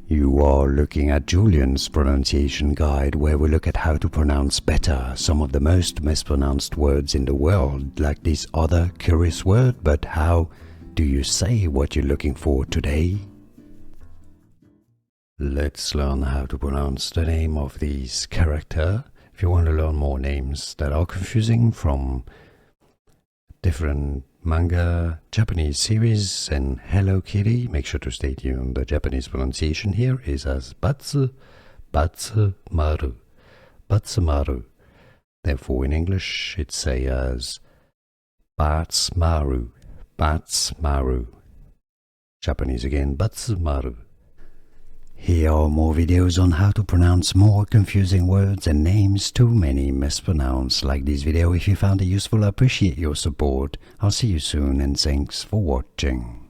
You are looking at Julian's pronunciation guide, where we look at how to pronounce better some of the most mispronounced words in the world, like this other curious word. But how do you say what you're looking for today? Let's learn how to pronounce the name of this character. If you want to learn more names that are confusing from different manga, Japanese series, and Hello Kitty, make sure to stay tuned. The Japanese pronunciation here is as Badtz-Maru. Badtz-Maru. Therefore, in English, it's say as Badtz-Maru. Badtz-Maru. Japanese again, Badtz-Maru. Here are more videos on how to pronounce more confusing words and names too many mispronounced. Like this video if you found it useful. I appreciate your support. I'll see you soon and thanks for watching.